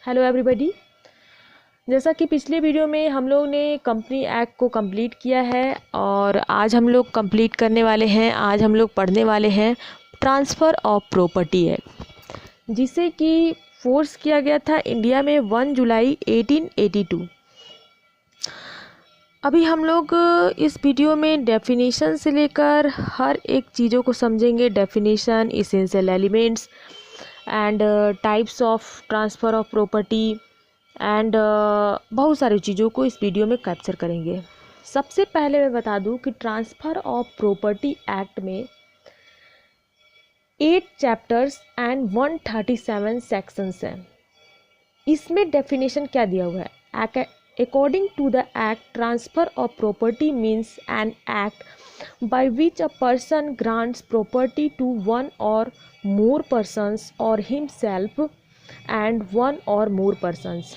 Hello everybody. जैसा कि पिछले वीडियो में हम लोग ने कंपनी एक्ट को कंप्लीट किया है और आज हम लोग कंप्लीट करने वाले हैं, आज हम लोग पढ़ने वाले हैं ट्रांसफ़र ऑफ प्रॉपर्टी एक्ट, जिसे कि फोर्स किया गया था इंडिया में 1 जुलाई 1882। अभी हम लोग इस वीडियो में डेफिनेशन से लेकर हर एक चीज़ों को समझेंगे, definition, essential elements and types of transfer of property and बहुत सारी चीज़ों को इस वीडियो में कैप्चर करेंगे। सबसे पहले मैं बता दूं कि ट्रांसफ़र ऑफ प्रॉपर्टी एक्ट में 8 चैप्टर्स एंड 137 सेक्शंस हैं। इसमें डेफिनेशन क्या दिया हुआ है? According to the act, transfer of property means an act by which a person grants property to one or more persons or himself and one or more persons।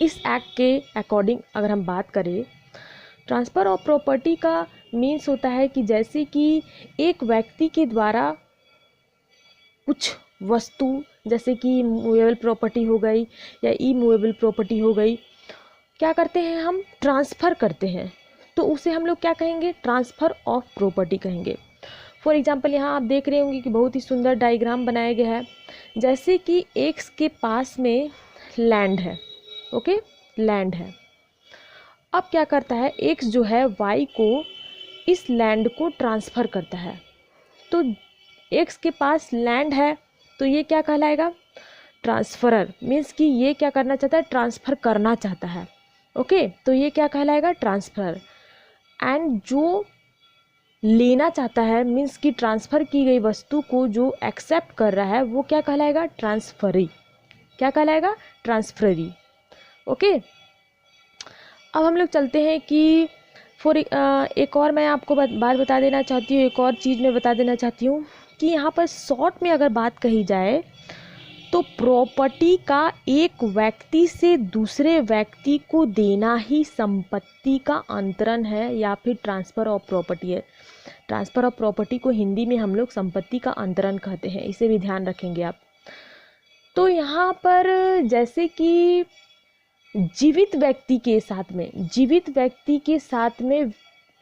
इस act के according अगर हम बात करें, ट्रांसफ़र ऑफ प्रॉपर्टी का means होता है कि जैसे कि एक व्यक्ति के द्वारा कुछ वस्तु, जैसे कि मूवेबल प्रॉपर्टी हो गई या इमूवेबल प्रॉपर्टी हो गई, क्या करते हैं हम? ट्रांसफ़र करते हैं, तो उसे हम लोग क्या कहेंगे? ट्रांसफ़र ऑफ प्रॉपर्टी कहेंगे। फॉर एग्जांपल यहाँ आप देख रहे होंगे कि बहुत ही सुंदर डायग्राम बनाया गया है। जैसे कि एक्स के पास में लैंड है, ओके, लैंड है। अब क्या करता है एक्स जो है वाई को इस लैंड को ट्रांसफ़र करता है। तो एक्स के पास लैंड है तो ये क्या कहलाएगा? ट्रांसफरर। मीन्स कि ये क्या करना चाहता है? ट्रांसफ़र करना चाहता है, ओके, तो ये क्या कहलाएगा? ट्रांसफर। एंड जो लेना चाहता है, मीन्स कि ट्रांसफ़र की गई वस्तु को जो एक्सेप्ट कर रहा है, वो क्या कहलाएगा? ट्रांसफरी। क्या कहलाएगा? Transferee, okay. अब हम लोग चलते हैं कि एक और मैं आपको बात बता देना चाहती हूँ, एक और चीज़ मैं बता देना चाहती हूँ कि यहाँ पर शॉर्ट में अगर बात कही जाए तो प्रॉपर्टी का एक व्यक्ति से दूसरे व्यक्ति को देना ही संपत्ति का अंतरण है या फिर ट्रांसफ़र ऑफ प्रॉपर्टी है। ट्रांसफ़र ऑफ प्रॉपर्टी को हिंदी में हम लोग संपत्ति का अंतरण कहते हैं, इसे भी ध्यान रखेंगे आप। तो यहाँ पर जैसे कि जीवित व्यक्ति के साथ में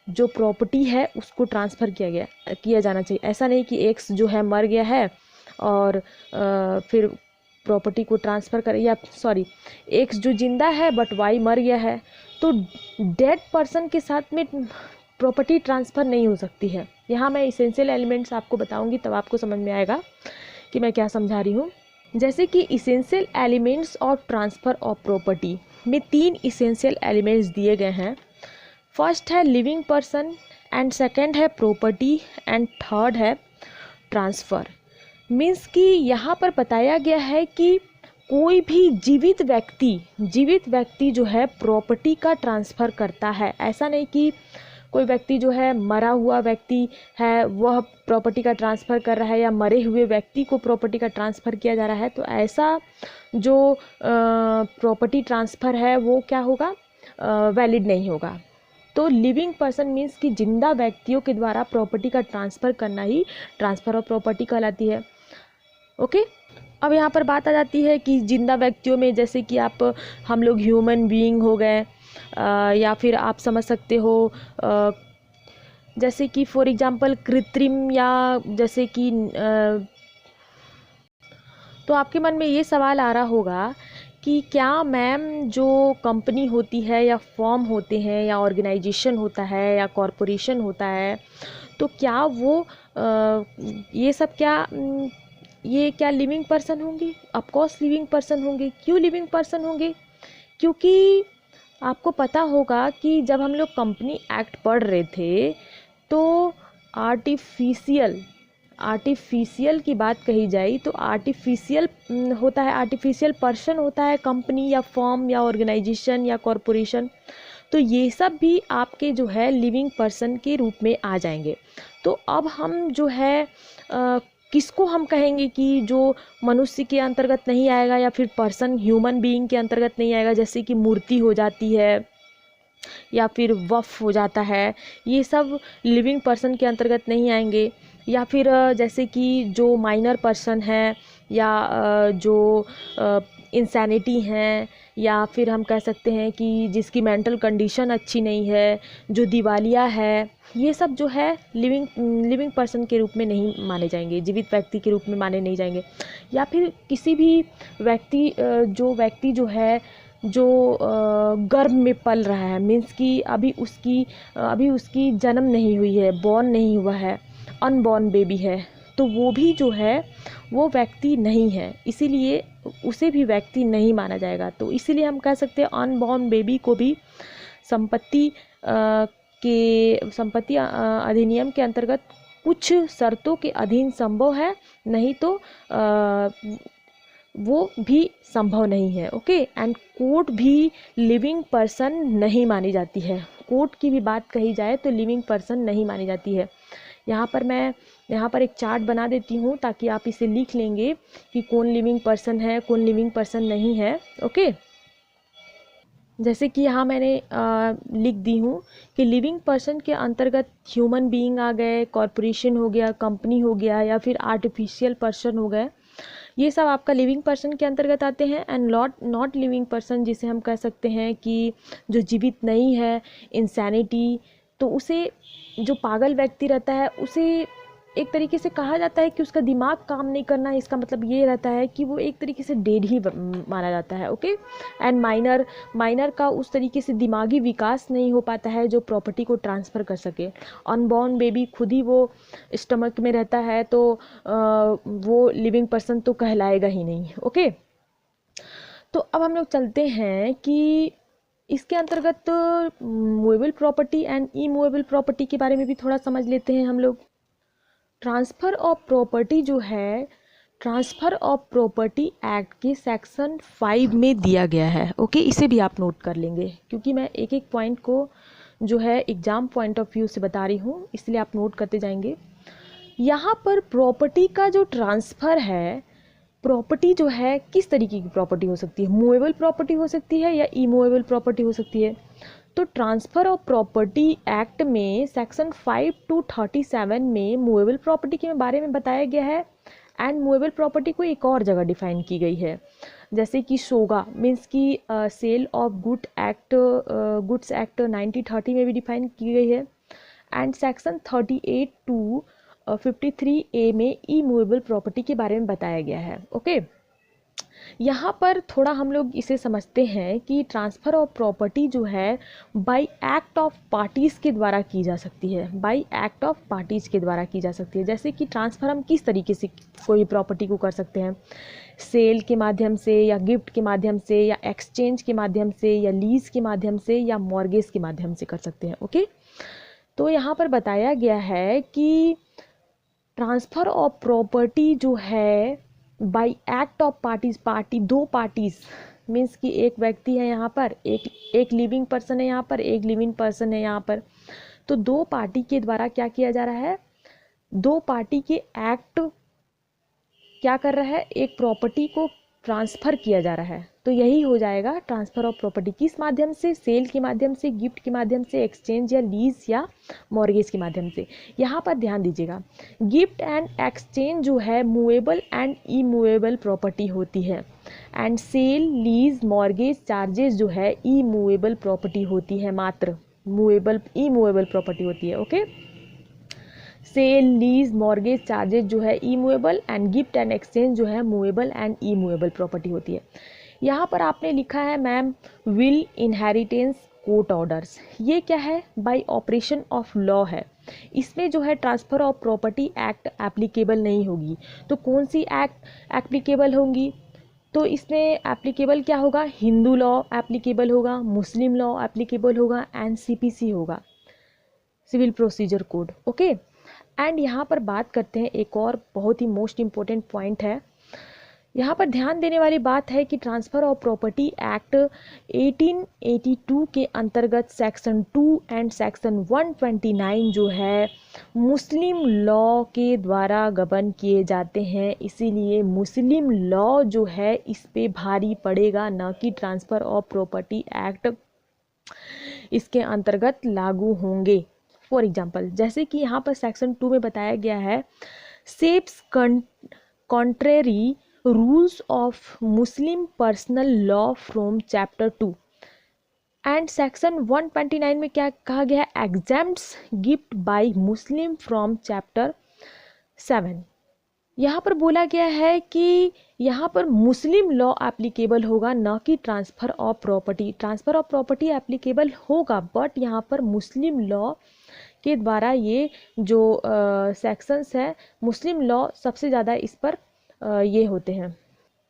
जो प्रॉपर्टी है उसको ट्रांसफ़र किया जाना चाहिए। ऐसा नहीं कि एक्स जो है मर गया है और फिर प्रॉपर्टी को ट्रांसफ़र कर, या सॉरी, एक्स जो जिंदा है बट वाई मर गया है, तो डेड पर्सन के साथ में प्रॉपर्टी ट्रांसफ़र नहीं हो सकती है। यहाँ मैं इसेंशियल एलिमेंट्स आपको बताऊंगी, तब आपको समझ में आएगा कि मैं क्या समझा रही हूँ। जैसे कि essential elements of transfer of property में 3 इसेंशियल एलिमेंट्स दिए गए हैं। फर्स्ट है लिविंग पर्सन एंड सेकंड है प्रॉपर्टी एंड थर्ड है ट्रांसफ़र। मीन्स कि यहाँ पर बताया गया है कि कोई भी जीवित व्यक्ति जो है प्रॉपर्टी का ट्रांसफ़र करता है। ऐसा नहीं कि कोई व्यक्ति जो है मरा हुआ व्यक्ति है वह प्रॉपर्टी का ट्रांसफ़र कर रहा है या मरे हुए व्यक्ति को प्रॉपर्टी का ट्रांसफ़र किया जा रहा है, तो ऐसा जो प्रॉपर्टी ट्रांसफ़र है वो क्या होगा? वैलिड नहीं होगा। तो लिविंग पर्सन मीन्स कि जिंदा व्यक्तियों के द्वारा प्रॉपर्टी का ट्रांसफ़र करना ही ट्रांसफ़र ऑफ प्रॉपर्टी कहलाती है, ओके। अब यहाँ पर बात आ जाती है कि जिंदा व्यक्तियों में जैसे कि हम लोग ह्यूमन बीइंग हो गए, या फिर आप समझ सकते हो जैसे कि फॉर एग्जांपल कृत्रिम, या जैसे कि तो आपके मन में ये सवाल आ रहा होगा कि क्या मैम जो कंपनी होती है या फॉर्म होते हैं या ऑर्गेनाइजेशन होता है या कॉरपोरेशन होता है, तो क्या वो ये क्या लिविंग पर्सन होंगे? ऑफकोर्स लिविंग पर्सन होंगे। क्यों लिविंग पर्सन होंगे? क्योंकि आपको पता होगा कि जब हम लोग कंपनी एक्ट पढ़ रहे थे तो आर्टिफिशियल की बात कही जाए तो आर्टिफिशियल होता है, आर्टिफिशियल पर्सन होता है कंपनी या फर्म या ऑर्गेनाइजेशन या कॉरपोरेशन, तो ये सब भी आपके जो है लिविंग पर्सन के रूप में आ जाएंगे। तो अब हम जो है किसको हम कहेंगे कि जो मनुष्य के अंतर्गत नहीं आएगा या फिर पर्सन ह्यूमन बीइंग के अंतर्गत नहीं आएगा? जैसे कि मूर्ति हो जाती है या फिर वफ हो जाता है, ये सब लिविंग पर्सन के अंतर्गत नहीं आएंगे। या फिर जैसे कि जो माइनर पर्सन है या जो इंसैनिटी हैं, या फिर हम कह सकते हैं कि जिसकी मेंटल कंडीशन अच्छी नहीं है, जो दिवालिया है, ये सब जो है लिविंग पर्सन के रूप में नहीं माने जाएंगे, जीवित व्यक्ति के रूप में माने नहीं जाएंगे। या फिर किसी भी व्यक्ति जो है जो गर्भ में पल रहा है, मीन्स कि अभी उसकी जन्म नहीं हुई है, बॉर्न नहीं हुआ है, अनबॉर्न बेबी है, तो वो भी जो है वो व्यक्ति नहीं है, इसीलिए उसे भी व्यक्ति नहीं माना जाएगा। तो इसीलिए हम कह सकते हैं अनबॉर्न बेबी को भी संपत्ति अधिनियम के अंतर्गत कुछ शर्तों के अधीन संभव है, नहीं तो वो भी संभव नहीं है। ओके, एंड कोर्ट भी लिविंग पर्सन नहीं मानी जाती है। कोर्ट की भी बात कही जाए तो लिविंग पर्सन नहीं मानी जाती है। यहाँ पर एक चार्ट बना देती हूँ ताकि आप इसे लिख लेंगे कि कौन लिविंग पर्सन है, कौन लिविंग पर्सन नहीं है। ओके, जैसे कि यहाँ मैंने लिख दी हूँ कि लिविंग पर्सन के अंतर्गत ह्यूमन बीइंग आ गए, कॉरपोरेशन हो गया, कंपनी हो गया, या फिर आर्टिफिशियल पर्सन हो गए, ये सब आपका लिविंग पर्सन के अंतर्गत आते हैं। एंड नॉट लिविंग पर्सन, जिसे हम कह सकते हैं कि जो जीवित नहीं है, इंसैनिटी, तो उसे, जो पागल व्यक्ति रहता है, उसे एक तरीके से कहा जाता है कि उसका दिमाग काम नहीं करना, इसका मतलब ये रहता है कि वो एक तरीके से डेड ही माना जाता है। ओके, एंड माइनर का उस तरीके से दिमागी विकास नहीं हो पाता है जो प्रॉपर्टी को ट्रांसफ़र कर सके। अनबॉर्न बेबी खुद ही वो स्टमक में रहता है, तो वो लिविंग पर्सन तो कहलाएगा ही नहीं। ओके, तो अब हम लोग चलते हैं कि इसके अंतर्गत movable property and immovable property के बारे में भी थोड़ा समझ लेते हैं हम लोग। ट्रांसफ़र ऑफ प्रॉपर्टी जो है, ट्रांसफ़र ऑफ प्रॉपर्टी एक्ट के सेक्शन 5 में दिया गया है। ओके, इसे भी आप नोट कर लेंगे, क्योंकि मैं एक एक पॉइंट को जो है एग्ज़ाम पॉइंट ऑफ व्यू से बता रही हूँ, इसलिए आप नोट करते जाएंगे। यहाँ पर प्रॉपर्टी का जो ट्रांसफ़र है, प्रॉपर्टी जो है किस तरीके की प्रॉपर्टी हो सकती है, मूवेबल प्रॉपर्टी हो सकती है या इमूवेबल प्रॉपर्टी हो सकती है। तो ट्रांसफ़र ऑफ प्रॉपर्टी एक्ट में सेक्शन 5 to 37 में मूवेबल प्रॉपर्टी के बारे में बताया गया है। एंड मूवेबल प्रॉपर्टी को एक और जगह डिफाइन की गई है, जैसे कि सोगा मीन्स की सेल ऑफ गुड्स एक्ट 1930 में भी डिफाइन की गई है। एंड सेक्शन 38 to 53A में इमूवेबल प्रॉपर्टी के बारे में बताया गया है। ओके, यहाँ पर थोड़ा हम लोग इसे समझते हैं कि ट्रांसफ़र ऑफ प्रॉपर्टी जो है बाय एक्ट ऑफ पार्टीज़ के द्वारा की जा सकती है, बाय एक्ट ऑफ पार्टीज़ के द्वारा की जा सकती है। जैसे कि ट्रांसफ़र हम किस तरीके से कोई प्रॉपर्टी को कर सकते हैं, सेल के माध्यम से, या गिफ्ट के माध्यम से, या एक्सचेंज के माध्यम से, या लीज़ के माध्यम से, या मॉर्गेज के माध्यम से कर सकते हैं। ओके, तो यहाँ पर बताया गया है कि ट्रांसफ़र ऑफ प्रॉपर्टी जो है बाय एक्ट ऑफ पार्टीज़, दो पार्टीज़ मीन्स कि एक व्यक्ति है यहाँ पर, एक लिविंग पर्सन है यहाँ पर, एक लिविंग पर्सन है यहाँ पर, तो दो पार्टी के द्वारा क्या किया जा रहा है, दो पार्टी के एक्ट क्या कर रहा है, एक प्रॉपर्टी को ट्रांसफ़र किया जा रहा है। तो यही हो जाएगा ट्रांसफ़र ऑफ प्रॉपर्टी। किस माध्यम से, सेल के माध्यम से, गिफ्ट के माध्यम से, एक्सचेंज या लीज या मॉर्गेज के माध्यम से। यहाँ पर ध्यान दीजिएगा, गिफ्ट एंड एक्सचेंज जो है मूवेबल एंड इमूवेबल प्रॉपर्टी होती है, and sale, lease, mortgage charges जो है इमूवेबल प्रॉपर्टी होती है, मात्र इमूवेबल प्रॉपर्टी होती है। Okay, sale, lease, mortgage charges जो है immovable, and gift and exchange जो है मूवेबल एंड इमूवेबल प्रॉपर्टी होती है। यहाँ पर आपने लिखा है ma'am will, inheritance, court orders, ये क्या है, बाय ऑपरेशन ऑफ लॉ है। इसमें जो है transfer of property act applicable नहीं होगी। तो कौन सी एक्ट एप्लीकेबल होंगी, तो इसमें एप्लीकेबल क्या होगा, हिंदू लॉ एप्लीकेबल होगा, मुस्लिम लॉ एप्लीकेबल होगा, एंड CPC होगा, civil procedure code. Okay, and यहाँ पर बात करते हैं, एक और बहुत ही मोस्ट इम्पोर्टेंट पॉइंट है, यहाँ पर ध्यान देने वाली बात है कि ट्रांसफ़र ऑफ प्रॉपर्टी एक्ट 1882 के अंतर्गत सेक्शन 2 एंड सेक्शन 129 जो है मुस्लिम लॉ के द्वारा गवर्न किए जाते हैं, इसीलिए मुस्लिम लॉ जो है इस पे भारी पड़ेगा, न कि ट्रांसफ़र ऑफ प्रॉपर्टी एक्ट इसके अंतर्गत लागू होंगे। फॉर एग्जाम्पल, जैसे कि यहाँ पर सेक्शन 2 में बताया गया है, सेप्स contrary rules of Muslim personal law from chapter 2। And section 129 में क्या कहा गया है, exempts gift by Muslim from chapter 7। यहाँ पर बोला गया है कि यहाँ पर मुस्लिम लॉ एप्लीकेबल होगा, ना कि transfer of property. Transfer of property applicable होगा, बट यहाँ पर मुस्लिम लॉ के द्वारा ये जो सेक्शंस है, मुस्लिम लॉ सबसे ज़्यादा इस पर ये होते हैं,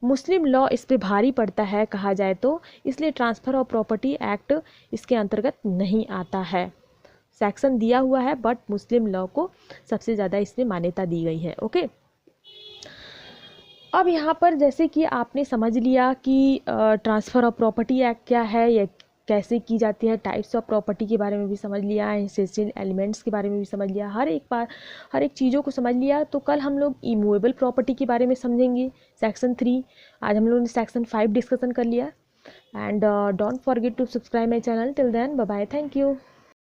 मुस्लिम लॉ इस पे भारी पड़ता है कहा जाए तो, इसलिए ट्रांसफ़र ऑफ प्रॉपर्टी एक्ट इसके अंतर्गत नहीं आता है। सेक्शन दिया हुआ है बट मुस्लिम लॉ को सबसे ज़्यादा इसमें मान्यता दी गई है। ओके, अब यहाँ पर जैसे कि आपने समझ लिया कि ट्रांसफ़र ऑफ प्रॉपर्टी एक्ट क्या है, या कैसे की जाती है, टाइप्स ऑफ प्रॉपर्टी के बारे में भी समझ लिया, एसेंशियल एलिमेंट्स के बारे में भी समझ लिया, हर एक चीज़ों को समझ लिया। तो कल हम लोग इमूवेबल प्रॉपर्टी के बारे में समझेंगे, सेक्शन 3। आज हम लोगों ने सेक्शन 5 डिस्कशन कर लिया। And don't forget to subscribe my channel. Till then bye bye, thank you.